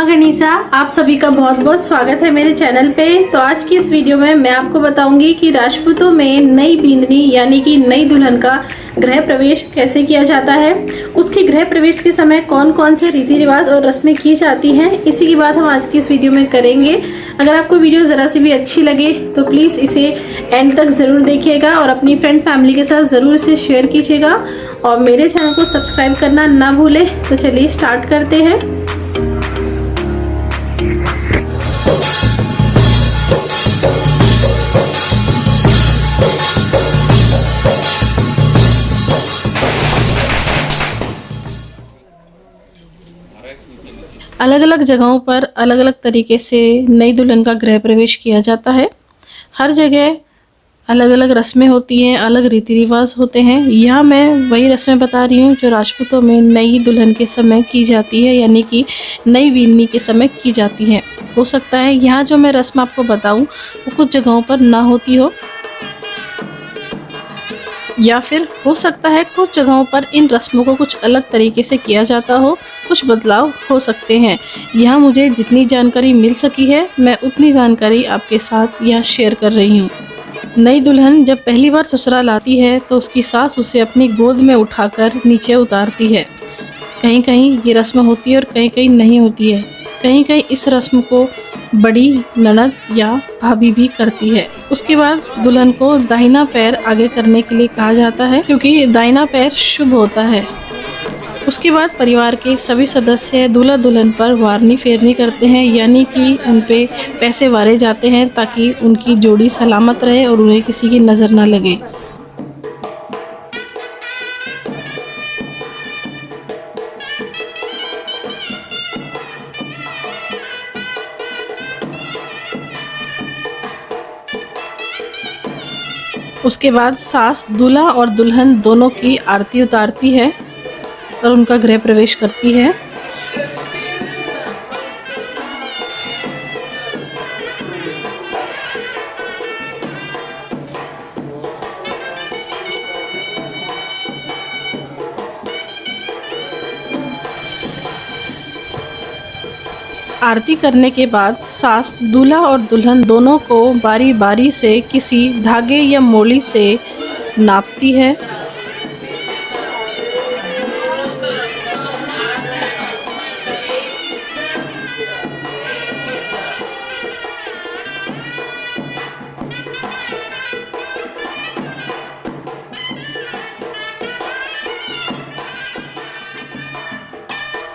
गणिसा, आप सभी का बहुत बहुत स्वागत है मेरे चैनल पे। तो आज की इस वीडियो में मैं आपको बताऊंगी कि राजपूतों में नई बींदनी यानी कि नई दुल्हन का गृह प्रवेश कैसे किया जाता है। उसके गृह प्रवेश के समय कौन कौन से रीति रिवाज और रस्में की जाती हैं, इसी की बात हम आज की इस वीडियो में करेंगे। अगर आपको वीडियो ज़रा सी भी अच्छी लगे तो प्लीज़ इसे एंड तक ज़रूर देखिएगा और अपनी फ्रेंड फैमिली के साथ ज़रूर इसे शेयर कीजिएगा और मेरे चैनल को सब्सक्राइब करना ना भूलें। तो चलिए स्टार्ट करते हैं। अलग अलग जगहों पर अलग अलग तरीके से नई दुल्हन का गृह प्रवेश किया जाता है। हर जगह अलग अलग रस्में होती हैं, अलग रीति रिवाज होते हैं। यहाँ मैं वही रस्में बता रही हूँ जो राजपूतों में नई दुल्हन के समय की जाती है, यानी कि नई बींदनी के समय की जाती है। हो सकता है यहाँ जो मैं रस्म आपको बताऊँ वो कुछ जगहों पर ना होती हो, या फिर हो सकता है कुछ जगहों पर इन रस्मों को कुछ अलग तरीके से किया जाता हो, कुछ बदलाव हो सकते हैं। यहाँ मुझे जितनी जानकारी मिल सकी है मैं उतनी जानकारी आपके साथ यहाँ शेयर कर रही हूँ। नई दुल्हन जब पहली बार ससुराल आती है तो उसकी सास उसे अपनी गोद में उठाकर नीचे उतारती है। कहीं कहीं ये रस्म होती है और कहीं कहीं नहीं होती है। कहीं कहीं इस रस्म को बड़ी ननद या भाभी भी करती है। उसके बाद दुल्हन को दाहिना पैर आगे करने के लिए कहा जाता है, क्योंकि दाहिना पैर शुभ होता है। उसके बाद परिवार के सभी सदस्य दूल्हा दुल्हन पर वारनी फेरनी करते हैं, यानी कि उन पे पैसे वारे जाते हैं ताकि उनकी जोड़ी सलामत रहे और उन्हें किसी की नज़र ना लगे। उसके बाद सास दूल्हा और दुल्हन दोनों की आरती उतारती है और उनका गृह प्रवेश करती है। आरती करने के बाद सास दूल्हा और दुल्हन दोनों को बारी बारी से किसी धागे या मोली से नापती है।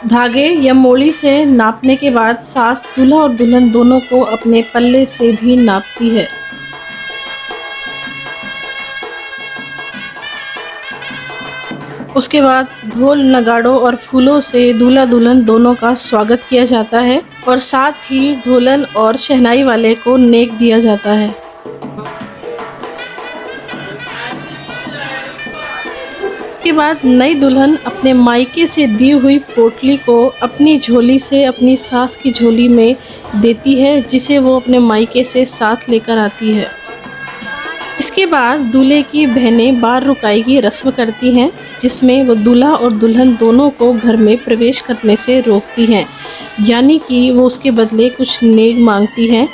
धागे या मोली से नापने के बाद सास दूल्हा और दुल्हन दोनों को अपने पल्ले से भी नापती है। उसके बाद ढोल नगाड़ों और फूलों से दूल्हा दुल्हन दोनों का स्वागत किया जाता है और साथ ही ढोलन और शहनाई वाले को नेक दिया जाता है। के बाद नई दुल्हन अपने मायके से दी हुई पोटली को अपनी झोली से अपनी सास की झोली में देती है, जिसे वो अपने मायके से साथ लेकर आती है। इसके बाद दूल्हे की बहनें बार रुकाई की रस्म करती हैं, जिसमें वो दूल्हा और दुल्हन दोनों को घर में प्रवेश करने से रोकती हैं, यानी कि वो उसके बदले कुछ नेग मांगती हैं।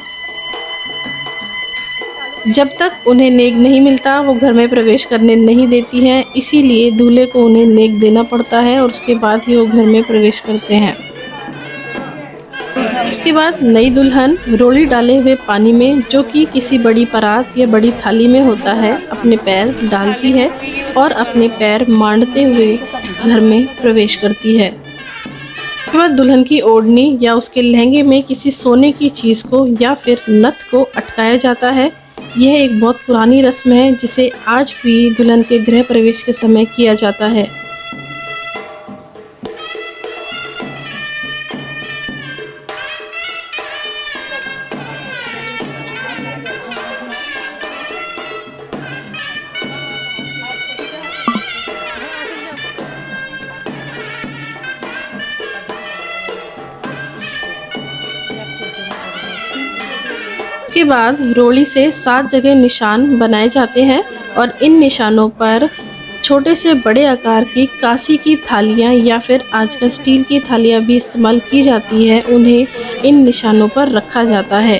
जब तक उन्हें नेग नहीं मिलता वो घर में प्रवेश करने नहीं देती हैं, इसीलिए दूल्हे को उन्हें नेग देना पड़ता है और उसके बाद ही वो घर में प्रवेश करते हैं। उसके बाद नई दुल्हन रोली डाले हुए पानी में, जो कि किसी बड़ी परात या बड़ी थाली में होता है, अपने पैर डालती है और अपने पैर मांडते हुए घर में प्रवेश करती है। उसके बाद दुल्हन की ओढ़नी या उसके लहंगे में किसी सोने की चीज़ को या फिर नथ को अटकाया जाता है। यह एक बहुत पुरानी रस्म है जिसे आज भी दुल्हन के गृह प्रवेश के समय किया जाता है। उसके बाद रोली से 7 जगह निशान बनाए जाते हैं और इन निशानों पर छोटे से बड़े आकार की कांसी की थालियाँ या फिर आजकल स्टील की थालियाँ भी इस्तेमाल की जाती है, उन्हें इन निशानों पर रखा जाता है।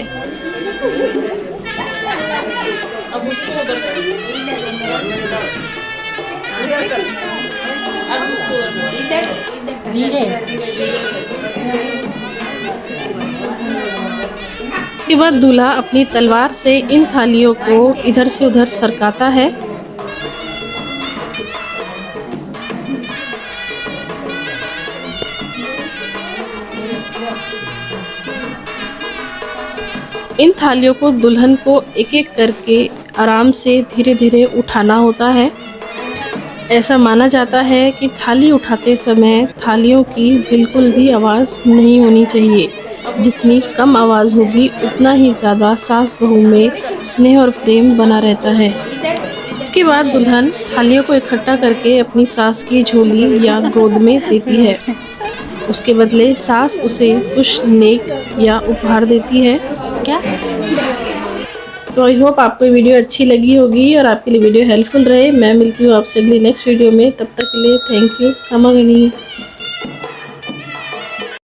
इसके बाद दूल्हा अपनी तलवार से इन थालियों को इधर से उधर सरकाता है। इन थालियों को दुल्हन को एक एक करके आराम से धीरे धीरे उठाना होता है। ऐसा माना जाता है कि थाली उठाते समय थालियों की बिल्कुल भी आवाज़ नहीं होनी चाहिए। जितनी कम आवाज़ होगी उतना ही ज़्यादा सास बहू में स्नेह और प्रेम बना रहता है। उसके बाद दुल्हन थालियों को इकट्ठा करके अपनी सास की झोली या गोद में देती है। उसके बदले सास उसे कुछ नेक या उपहार देती है। क्या? तो आई होप आपको वीडियो अच्छी लगी होगी और आपके लिए वीडियो हेल्पफुल रहे। मैं मिलती हूँ आपसे अगली नेक्स्ट वीडियो में, तब तक के लिए थैंक यू। नमो गणी।